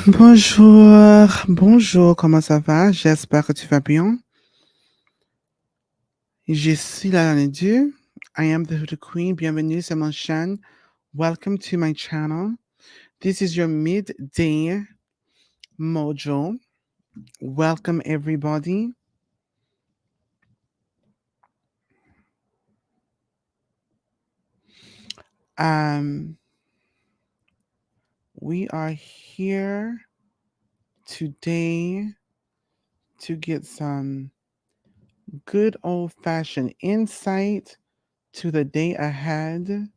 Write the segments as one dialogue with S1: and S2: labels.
S1: Bonjour, bonjour, comment ça va? J'espère que tu vas bien. Je suis la Dieu. I am the Hoodoo Queen. Bienvenue sur mon chaîne. Welcome to my channel. This is your midday mojo. Welcome everybody. Um, we are here today to get some good old-fashioned insight to the day ahead.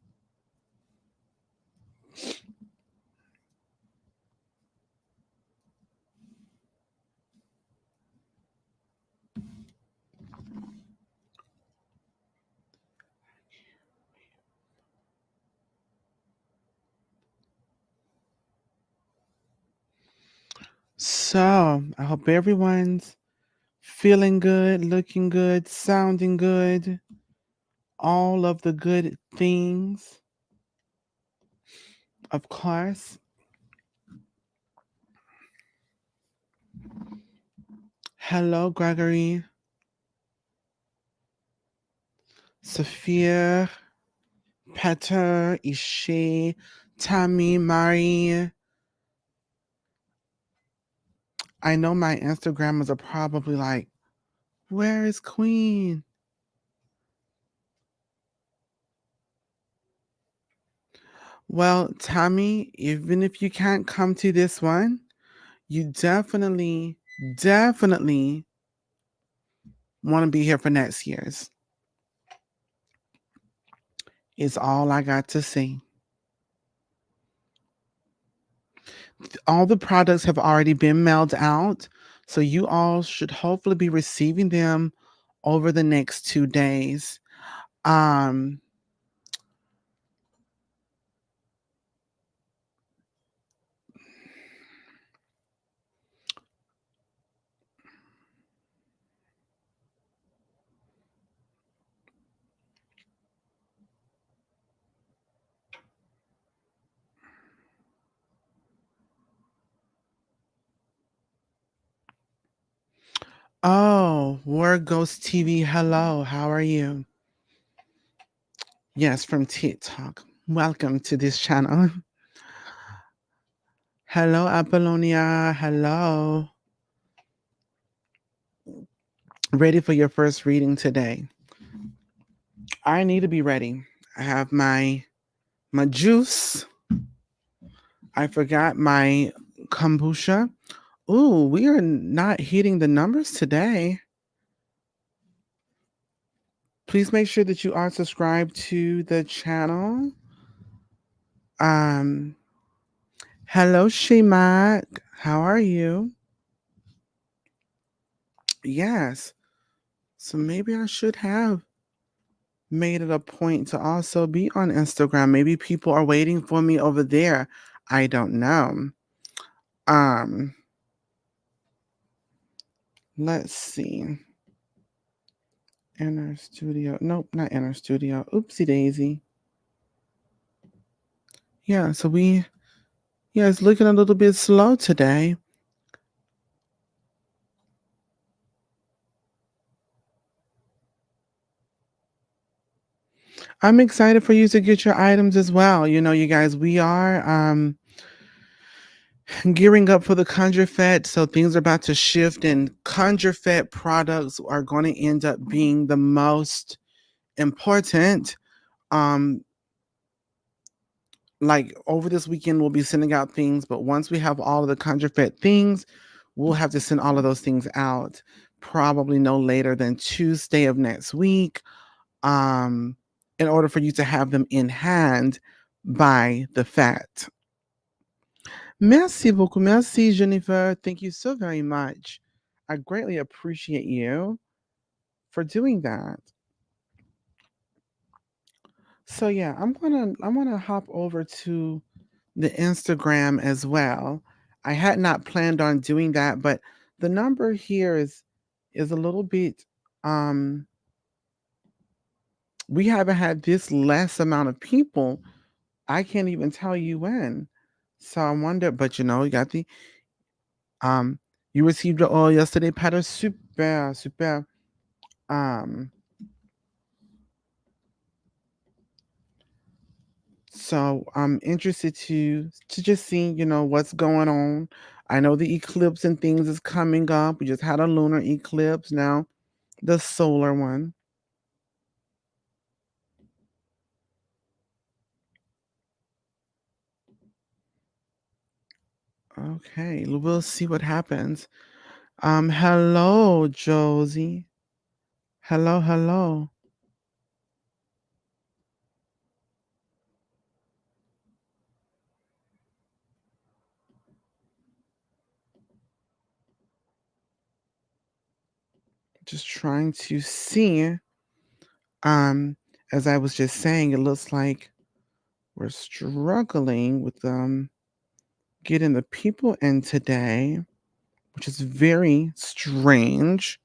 S1: So, I hope everyone's feeling good, looking good, sounding good, all of the good things, of course. Hello, Gregory, Sophia, Petter, Ishe, Tammy, Marie. I know my Instagrammers are probably like, where is Queen? Well, Tommy, even if you can't come to this one, you definitely want to be here for next year's. Is all I got to say. All the products have already been mailed out, so you all should hopefully be receiving them over the next 2 days. Um Oh, Word Ghost TV. Hello, how are you? Yes, from TikTok. Welcome to this channel. Hello, Apollonia. Hello. Ready for your first reading today? I need to be ready. I have my juice. I forgot my kombucha. Ooh, we are not hitting the numbers today. Please make sure that you are subscribed to the channel. Um, hello, Shemak. How are you? Yes. So maybe I should have made it a point to also be on Instagram. Maybe people are waiting for me over there. I don't know. Um, let's see. Inner studio. Nope, not inner studio. Oopsie daisy. Yeah, so it's looking a little bit slow today. I'm excited for you to get your items as well. You know, you guys, we are gearing up for the Conjure Fed, so things are about to shift, and Conjure Fed products are going to end up being the most important. Um, like over this weekend, we'll be sending out things, but once we have all of the Conjure Fed things, we'll have to send all of those things out probably no later than Tuesday of next week. In order for you to have them in hand by the FAT. Merci beaucoup. Merci, Jennifer. Thank you so very much. I greatly appreciate you for doing that. So yeah, I'm gonna hop over to the Instagram as well. I had not planned on doing that, but the number here is a little bit we haven't had this less amount of people. I can't even tell you when. So I wonder, but you know, you got the Um, you received the oil yesterday, Patter. Super, super. Um, so I'm interested to just see, what's going on. I know the eclipse and things is coming up. We just had a lunar eclipse now, the solar one. Okay, we'll see what happens. Hello, Josie. Hello, hello. Just trying to see. Um, as I was just saying, it looks like we're struggling with getting the people in today, which is very strange.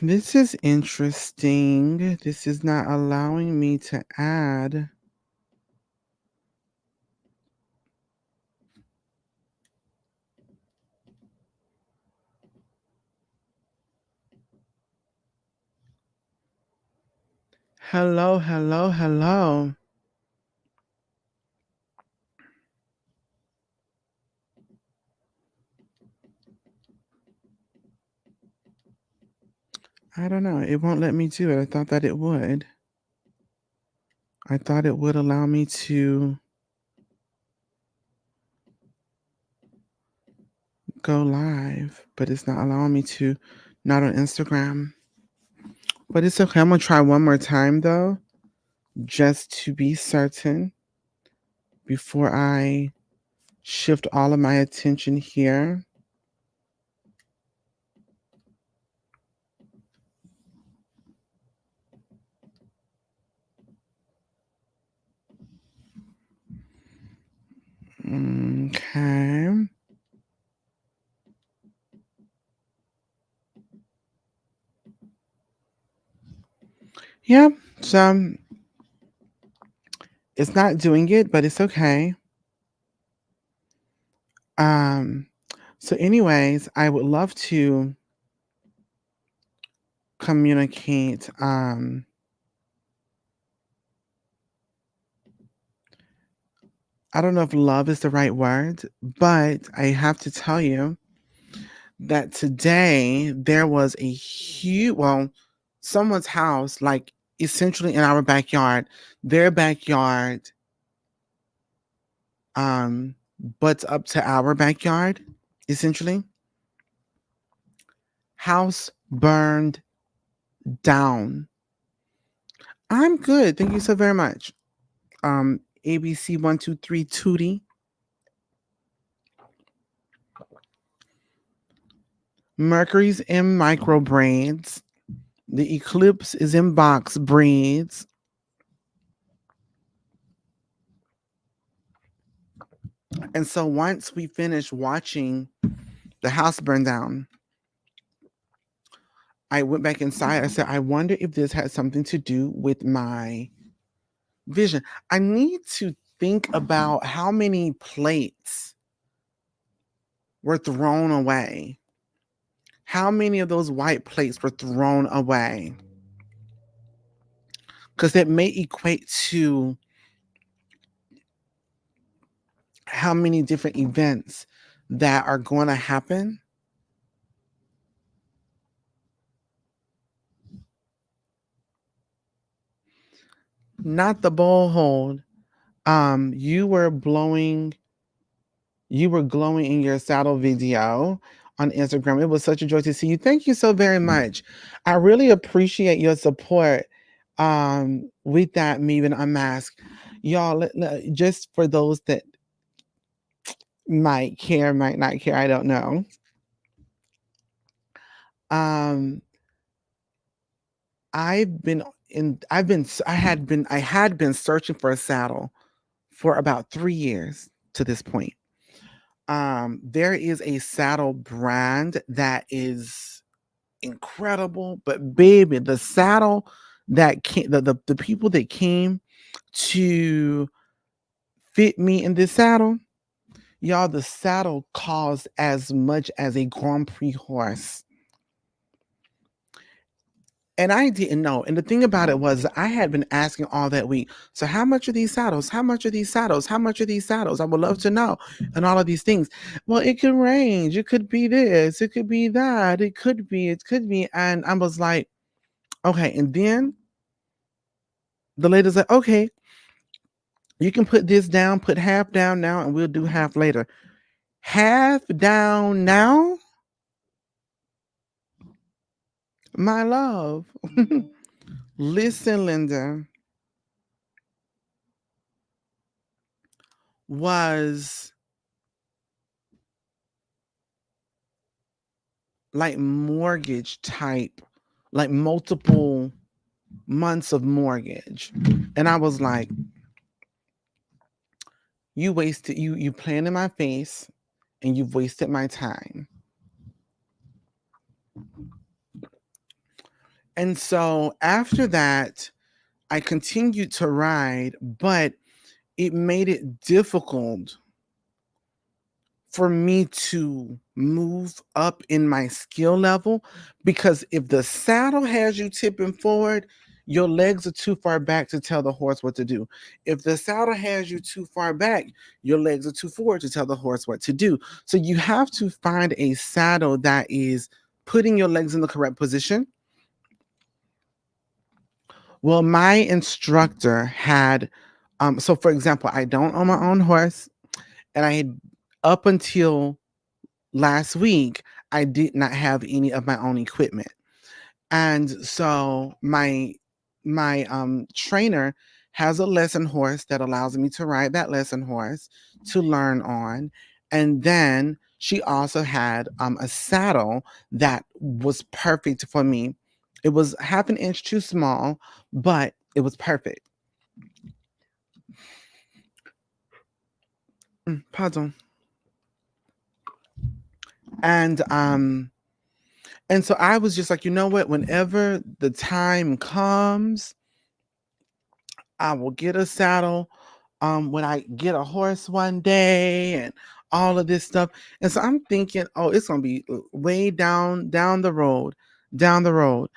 S1: This is interesting. This is not allowing me to add. Hello, hello, hello. I don't know. It won't let me do it. I thought that it would. I thought it would allow me to go live, but it's not allowing me to, not on Instagram. But it's okay. I'm going to try one more time though, just to be certain before I shift all of my attention here. Okay. Yeah. So it's not doing it, but it's okay. Um, so anyways, I would love to communicate. I don't know if love is the right word, but I have to tell you that today there was a huge, well, someone's house, like essentially in our backyard, their backyard, butts up to our backyard, essentially. House burned down. I'm good. Thank you so very much. ABC123 Tootie. Mercury's in micro braids. The eclipse is in box braids. And so once we finished watching the house burn down, I went back inside. I said, I wonder if this had something to do with my vision. I need to think about how many plates were thrown away. How many of those white plates were thrown away? Because it may equate to how many different events that are going to happen. Not the bowl hold. You were blowing, you were glowing in your saddle video on Instagram. It was such a joy to see you. Thank you so very much. I really appreciate your support with that Meven Unmasked. Y'all, just for those that might care, might not care, I don't know. Um, I had been searching for a saddle for about 3 years to this point. There is a saddle brand that is incredible, but baby, the saddle that came, the people that came to fit me in this saddle, y'all, the saddle cost as much as a Grand Prix horse. And I didn't know. And the thing about it was, I had been asking all that week. So, how much are these saddles? How much are these saddles? How much are these saddles? I would love to know. And all of these things. Well, it could range. It could be this. It could be that. It could be. It could be. And I was like, okay. And then the lady's like, okay, you can put this down, put half down now, and we'll do half later. Half down now, my love. Listen, Linda, was like mortgage type, like multiple months of mortgage. And I was like, you wasted, you playing in my face and you've wasted my time. And so after that, I continued to ride, but it made it difficult for me to move up in my skill level, because if the saddle has you tipping forward, your legs are too far back to tell the horse what to do. If the saddle has you too far back, your legs are too forward to tell the horse what to do. So you have to find a saddle that is putting your legs in the correct position. Well, my instructor had, so for example, I don't own my own horse, and I had, up until last week, I did not have any of my own equipment. And so my trainer has a lesson horse that allows me to ride that lesson horse to learn on. And then she also had a saddle that was perfect for me. It was half an inch too small, but it was perfect. Pardon. And and so I was just like, you know what? Whenever the time comes, I will get a saddle. When I get a horse one day and all of this stuff. And so I'm thinking, oh, it's gonna be way down the road, down the road.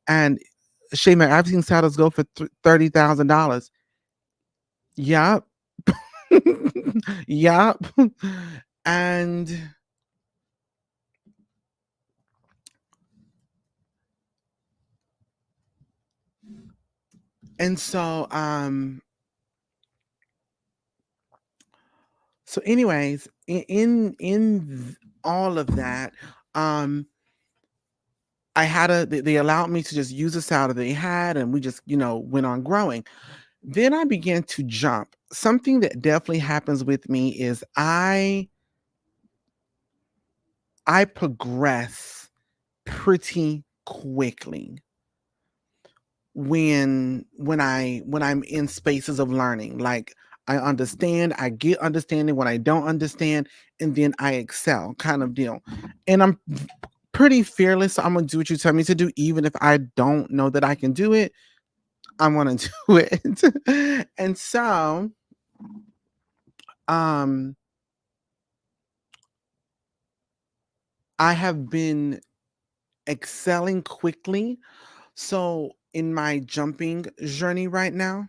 S1: And Shayman, I've seen saddles go for $30,000. Yup. Yup. And and so anyways, all of that, um I had they allowed me to just use the saddle they had, and we just, went on growing. Then I began to jump. Something that definitely happens with me is I progress pretty quickly when I'm in spaces of learning. Like, I understand, I get understanding when I don't understand, and then I excel, kind of deal. And I'm pretty fearless, so I'm gonna do what you tell me to do, even if I don't know that I can do it. I want to do it. And so um I have been excelling quickly. So in my jumping journey right now,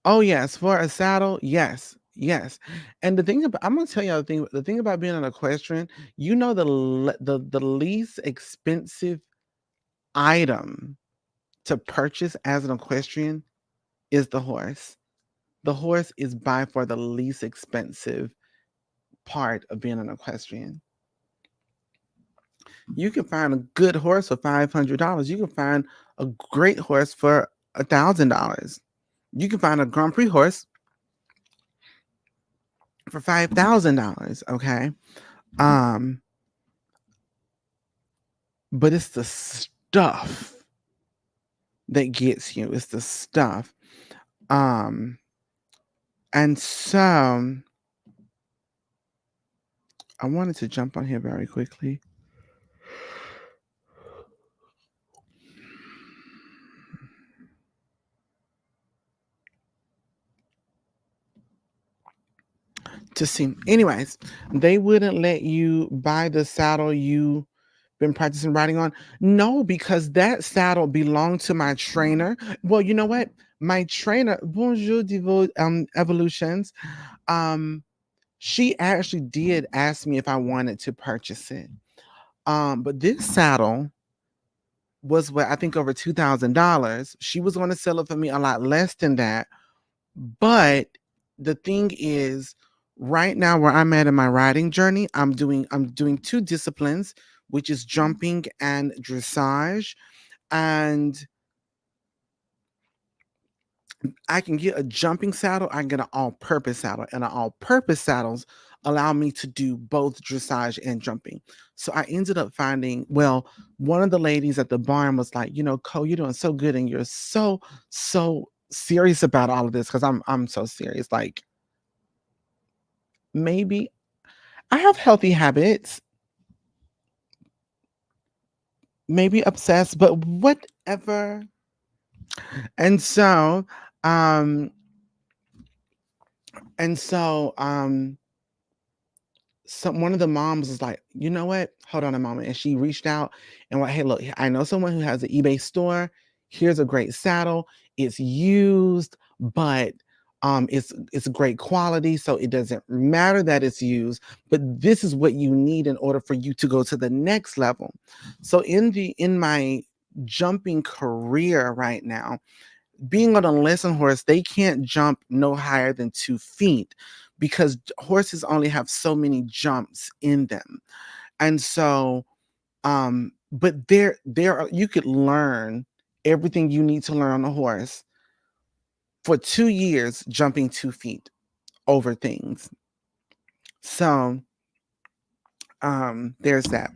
S1: oh yes, for a saddle, yes, yes. And the thing about, I'm gonna tell you the thing about being an equestrian, the least expensive item to purchase as an equestrian is the horse. The horse is by far the least expensive part of being an equestrian. You can find a good horse for $500. You can find a great horse for $1,000. You can find a Grand Prix horse for $5,000. Okay, um, but it's the stuff that gets you. It's the stuff. Um, And so I wanted to jump on here very quickly. To see. Anyways, they wouldn't let you buy the saddle you been practicing riding on. No, because that saddle belonged to my trainer. Well, you know what? My trainer, Bonjour Divo Evolutions, um, she actually did ask me if I wanted to purchase it. But this saddle was what I think over $2,000. She was going to sell it for me a lot less than that. But the thing is, right now where I'm at in my riding journey, I'm doing two disciplines, which is jumping and dressage. And I can get a jumping saddle, I can get an all-purpose saddle, and an all-purpose saddles allow me to do both dressage and jumping. So I ended up finding, well, one of the ladies at the barn was like, Cole, you're doing so good and you're so serious about all of this because I'm so serious. Like maybe I have healthy habits, maybe obsessed, but whatever. And so, um, and so, one of the moms was like, you know what? Hold on a moment. And she reached out and like, hey, look, I know someone who has an eBay store. Here's a great saddle. It's used, but it's great quality. So it doesn't matter that it's used, but this is what you need in order for you to go to the next level. So in my jumping career right now, being on a lesson horse, they can't jump no higher than 2 feet because horses only have so many jumps in them. And so, but you could learn everything you need to learn on a horse for 2 years jumping 2 feet over things. So, there's that.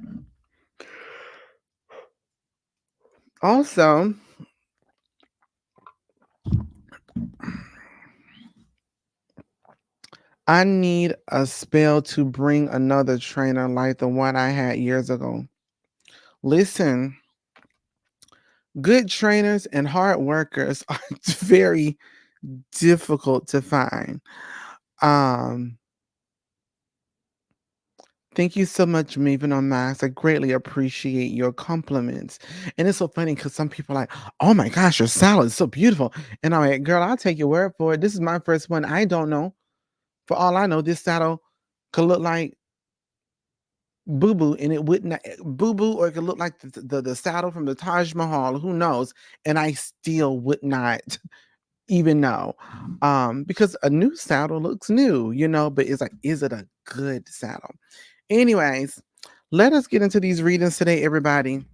S1: Also, I need a spell to bring another trainer like the one I had years ago. Listen, good trainers and hard workers are very difficult to find. Um, Thank you so much, Maven on Max. I greatly appreciate your compliments. And it's so funny because some people are like, oh my gosh, your salad is so beautiful. And I'm like, girl, I'll take your word for it. This is my first one. I don't know. For all I know, this saddle could look like Boo Boo, and it would not Boo Boo, or it could look like the saddle from the Taj Mahal. Who knows? And I still would not even know. Because a new saddle looks new, but it's like, is it a good saddle? Anyways, let us get into these readings today, everybody.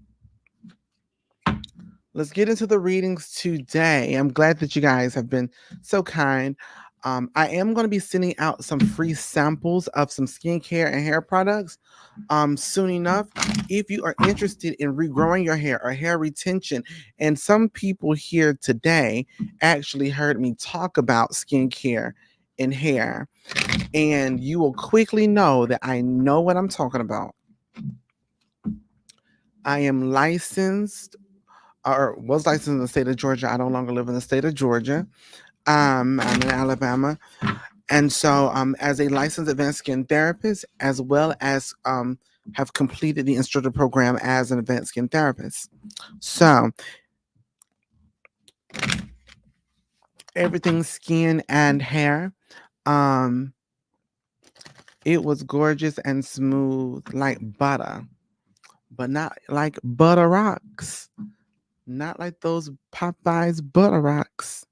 S1: Let's get into the readings today. I'm glad that you guys have been so kind. I am going to be sending out some free samples of some skincare and hair products soon enough. If you are interested in regrowing your hair or hair retention, and some people here today actually heard me talk about skincare and hair, and you will quickly know that I know what I'm talking about. I am licensed, or was licensed in the state of Georgia. I no longer live in the state of Georgia. I'm in Alabama. And so, as a licensed advanced skin therapist, as well as have completed the instructor program as an advanced skin therapist. So, everything skin and hair. Um, it was gorgeous and smooth like butter, but not like butter rocks. Not like those Popeyes butter rocks.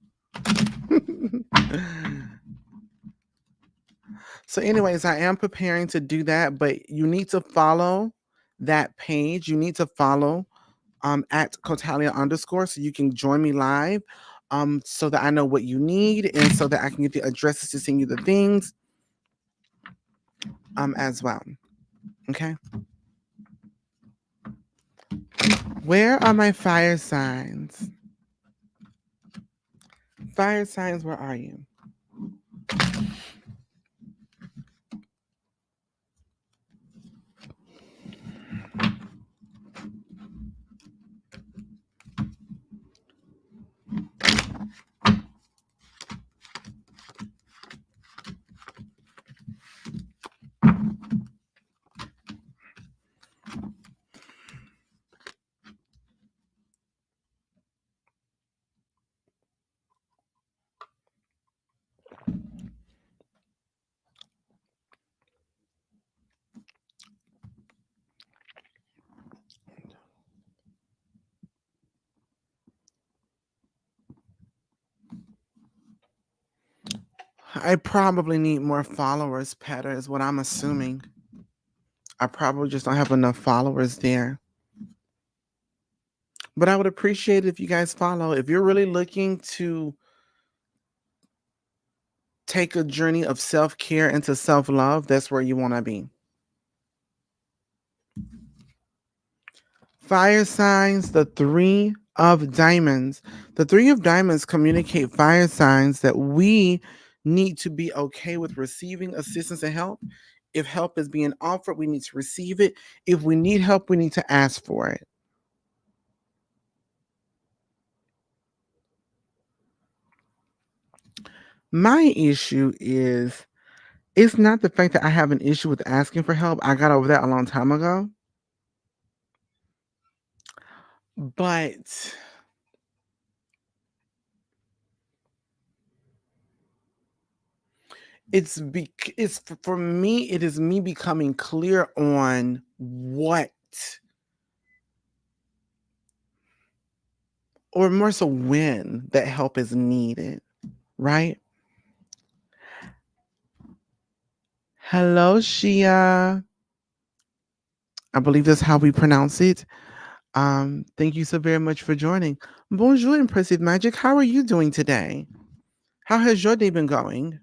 S1: So, anyways, I am preparing to do that, but you need to follow that page. You need to follow at Cotalia _ so you can join me live, so that I know what you need and so that I can get the addresses to send you the things as well. Okay. Where are my fire signs? Fire signs, where are you? I probably need more followers, Petter, is what I'm assuming. I probably just don't have enough followers there. But I would appreciate it if you guys follow. If you're really looking to take a journey of self care into self love, that's where you want to be. Fire signs, the three of diamonds. The three of diamonds communicate fire signs that we need to be okay with receiving assistance and help. If help is being offered, we need to receive it. If we need help, we need to ask for it. My issue is it's not the fact that I have an issue with asking for help. I got over that a long time ago. But it's for me it is me becoming clear on what, or more so when, that help is needed, right? Hello, Shia. I believe that's how we pronounce it. Thank you so very much for joining. Bonjour, Impressive Magic. How are you doing today? How has your day been going?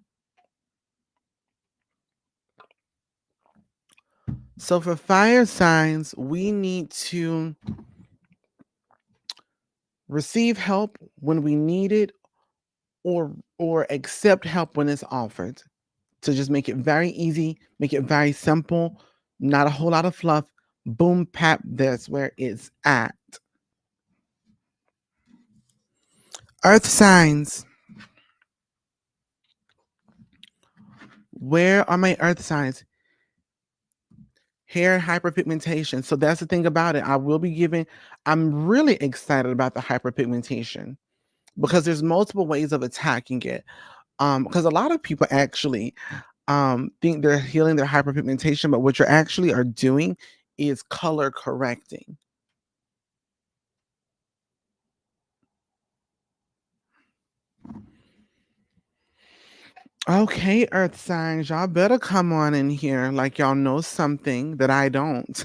S1: So for fire signs, we need to receive help when we need it, or accept help when it's offered. To just make it very easy, make it very simple, not a whole lot of fluff. Boom, pap, that's where it's at. Earth signs. Where are my earth signs? Hair hyperpigmentation. So that's the thing about it. I'm really excited about the hyperpigmentation because there's multiple ways of attacking it. Because a lot of people actually think they're healing their hyperpigmentation, but what you're actually are doing is color correcting. Okay, earth signs, y'all better come on in here like y'all know something that I don't.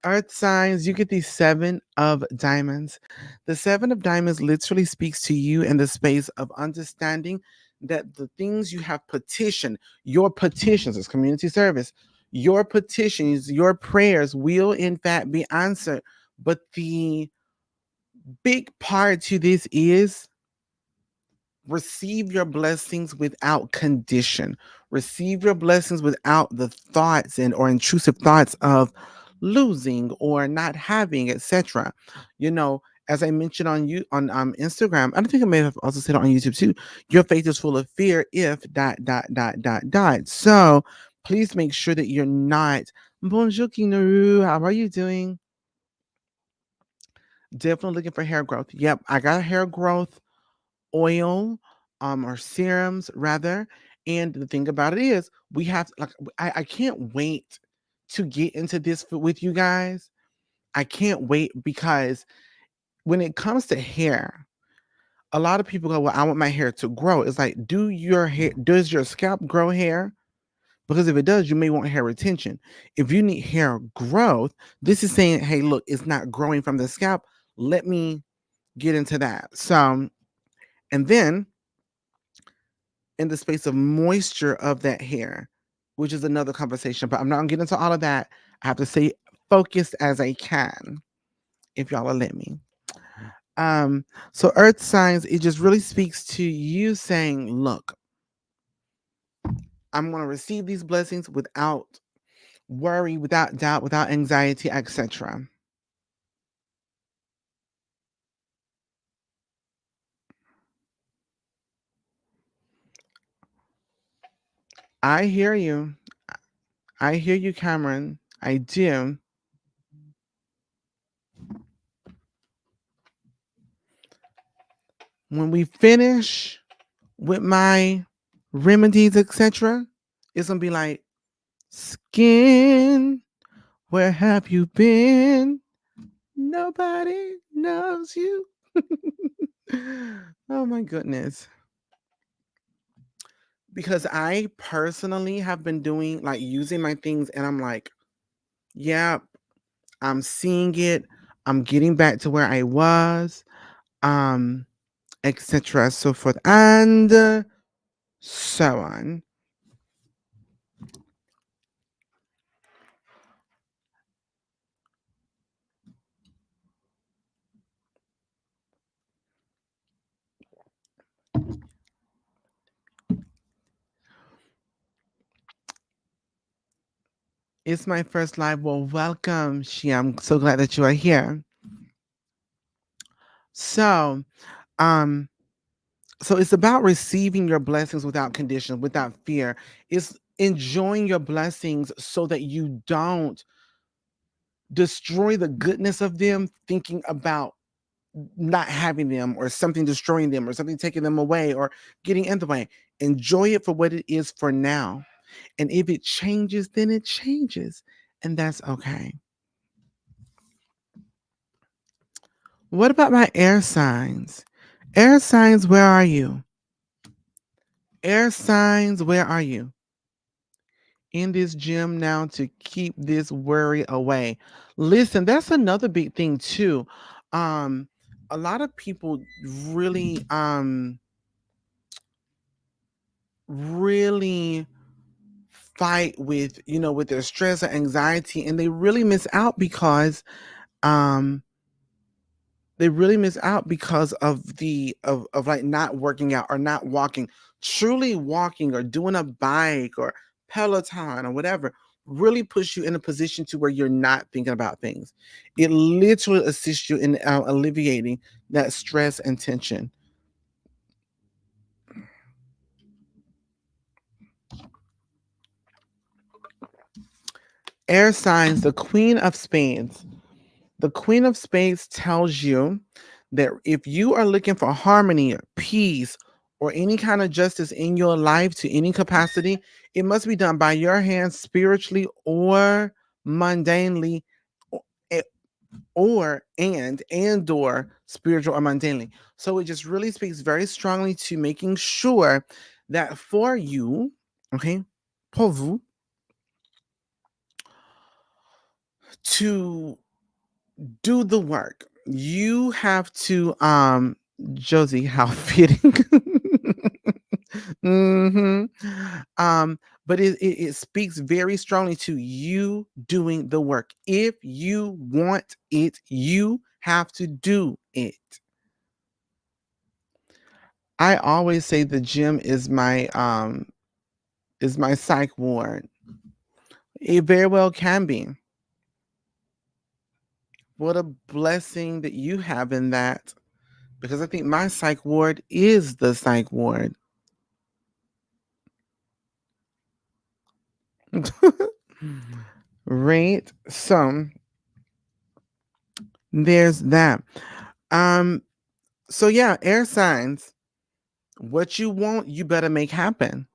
S1: Earth signs, you get the seven of diamonds. The seven of diamonds literally speaks to you in the space of understanding that the things you have petitioned, your petitions, as community service, your petitions, your prayers will in fact be answered. But the big part to this is receive your blessings without condition. Receive your blessings without the thoughts and or intrusive thoughts of losing or not having, etc. You know, as I mentioned on you on Instagram, I think I may have also said it on YouTube too. Your faith is full of fear if dot dot dot dot dot. So please make sure that you're not. Bonjour, King Naru. How are you doing? Definitely looking for hair growth. Yep, I got hair growth oil, or serums rather. And the thing about it is, we have like I can't wait to get into this with you guys. I can't wait because when it comes to hair, a lot of people go, "Well, I want my hair to grow." It's like, does your scalp grow hair? Because if it does, you may want hair retention. If you need hair growth, this is saying, "Hey, look, it's not growing from the scalp. Let me get into that." So, and then in the space of moisture of that hair, which is another conversation, but I'm not gonna get into all of that. I have to stay focused as I can, if y'all will let me. So earth signs, it just really speaks to you saying, look, I'm gonna receive these blessings without worry, without doubt, without anxiety, etc. I hear you. I hear you, Cameron. I do. When we finish with my remedies, etc., it's gonna be like, skin, where have you been? Nobody knows you. Oh my goodness. because I personally have been doing like using my things and I'm like, yeah, I'm seeing it. I'm getting back to where I was, um, etc. So forth and so on. It's my first live. Well, welcome, Shia. I'm so glad that you are here. So, um, so it's about receiving your blessings without conditions, without fear. It's enjoying your blessings so that you don't destroy the goodness of them thinking about not having them or something destroying them or something taking them away or getting in the way. Enjoy it for what it is for now. And if it changes, then it changes. And that's okay. What about my air signs? Air signs, where are you? Air signs, where are you? In this gym now to keep this worry away. Listen, that's another big thing too. Um, a lot of people really, really fight with, with their stress or anxiety, and they really miss out because, um, they really miss out because of of like not working out or not walking. Truly walking or doing a bike or Peloton or whatever really puts you in a position to where you're not thinking about things. It literally assists you in alleviating that stress and tension. Air signs, the Queen of Spades. The Queen of Spades tells you that if you are looking for harmony, peace, or any kind of justice in your life to any capacity, it must be done by your hands spiritually or mundanely o- eh, or and or spiritual or mundanely. So it just really speaks very strongly to making sure that for you, okay, pour vous, to do the work. You have to Josie, how fitting. hmm but it speaks very strongly to you doing the work. If you want it, you have to do it. I always say the gym is my psych ward. It very well can be. What a blessing that you have in that, because I think my psych ward is the psych ward. Right. So there's that. Um, so yeah, air signs. What you want, you better make happen.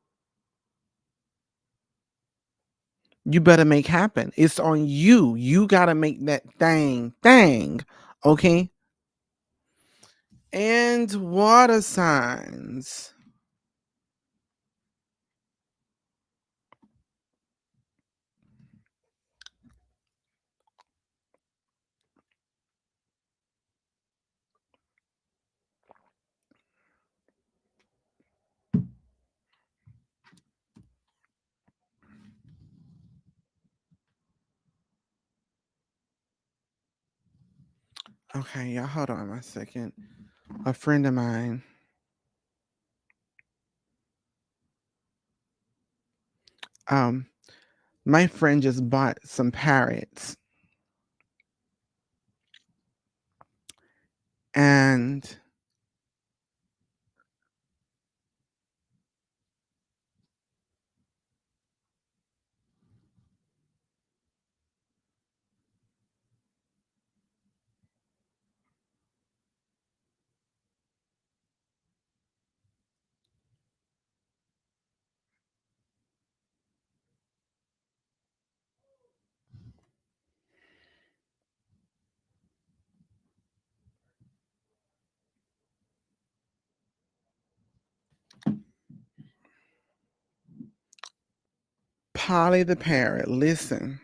S1: You better make happen. It's on you. You gotta make that thing. Okay. And water signs. Okay, y'all hold on a second. A friend of mine, um, my friend just bought some parrots and Polly the parrot, listen.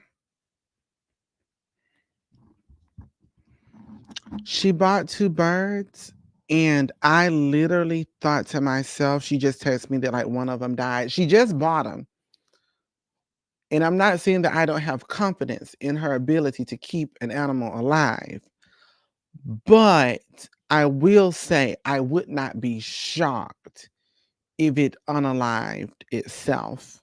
S1: She bought two birds, and I literally thought to myself, she just texted me that like one of them died. She just bought them. And I'm not saying that I don't have confidence in her ability to keep an animal alive, but I will say I would not be shocked if it unalived itself.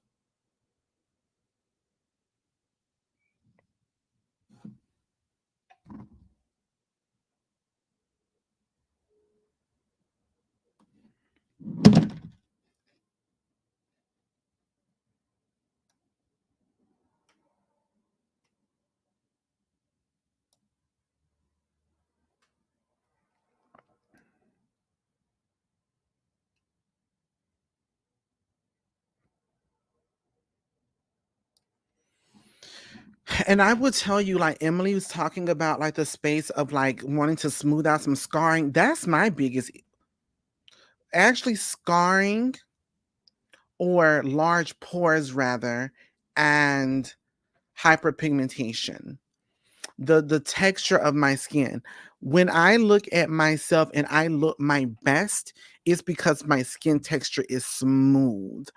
S1: And I would tell you, like Emily was talking about, like the space of like wanting to smooth out some scarring. That's my biggest, actually, scarring or large pores rather, and hyperpigmentation. The texture of my skin. When I look at myself and I look my best, it's because my skin texture is smooth.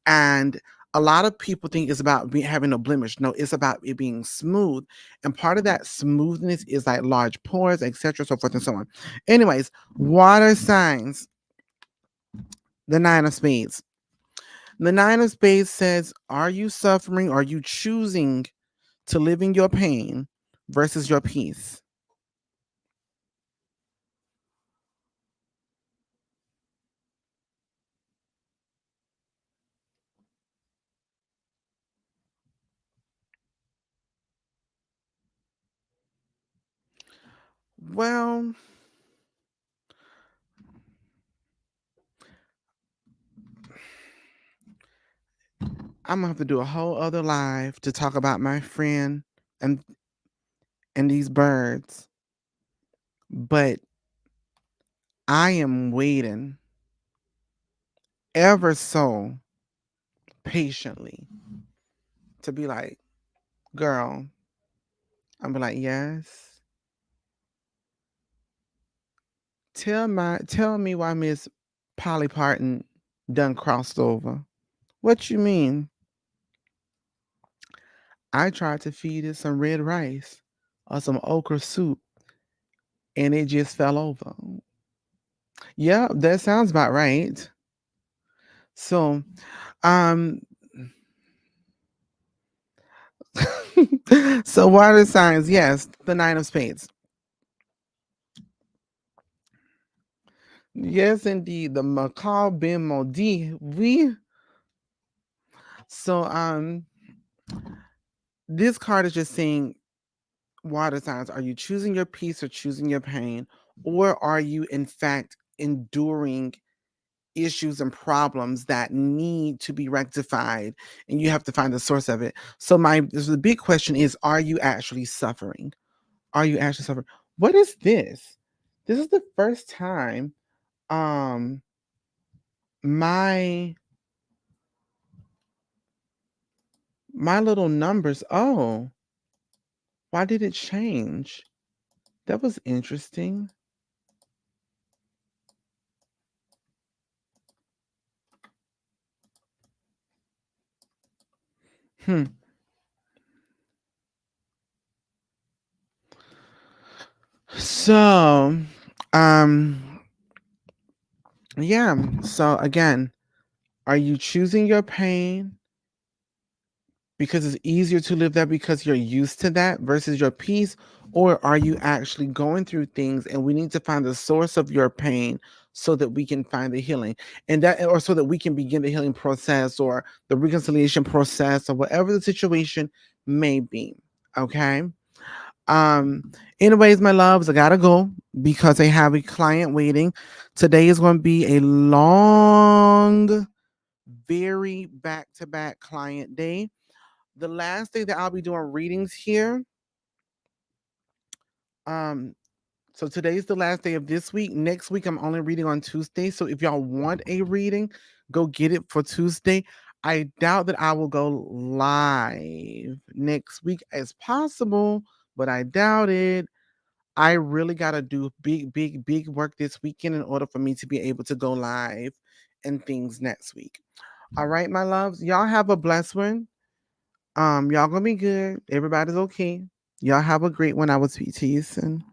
S1: And a lot of people think it's about having a blemish. No, it's about it being smooth. And part of that smoothness is like large pores, etc., so forth and so on. Anyways, water signs, the Nine of Spades. The Nine of Spades says, are you suffering? Are you choosing to live in your pain versus your peace? Well, I'm gonna have to do a whole other live to talk about my friend and and these birds. But I am waiting ever so patiently to be like, girl, I'm be like, yes. Tell me why Miss Polly Parton done crossed over. What you mean? I tried to feed it some red rice or some okra soup and it just fell over. Yeah, that sounds about right. So, um, so water signs, yes, the Nine of Spades. Yes, indeed, the macabre bin maudit. We so this card is just saying water signs. Are you choosing your peace or choosing your pain, or are you in fact enduring issues and problems that need to be rectified, and you have to find the source of it? So the big question is: are you actually suffering? Are you actually suffering? What is this? This is the first time um my my little numbers. Oh, why did it change? That was interesting. Hmm. So, um, yeah. So again, are you choosing your pain because it's easier to live that because you're used to that versus your peace, or are you actually going through things and we need to find the source of your pain so that we can find the healing, and that, or so that we can begin the healing process or the reconciliation process or whatever the situation may be. Okay. um Anyways, my loves, I gotta go because I have a client waiting. Today is going to be a long, very back-to-back client day. The last day that I'll be doing readings here. Um, so today's the last day of this week. Next week, I'm only reading on Tuesday. So if y'all want a reading, go get it for Tuesday. I doubt that I will go live next week. It's possible, but I doubt it. I really got to do big, big, big work this weekend in order for me to be able to go live and things next week. All right, my loves. Y'all have a blessed one. Y'all gonna be good. Everybody's okay. Y'all have a great one. I will speak to you soon.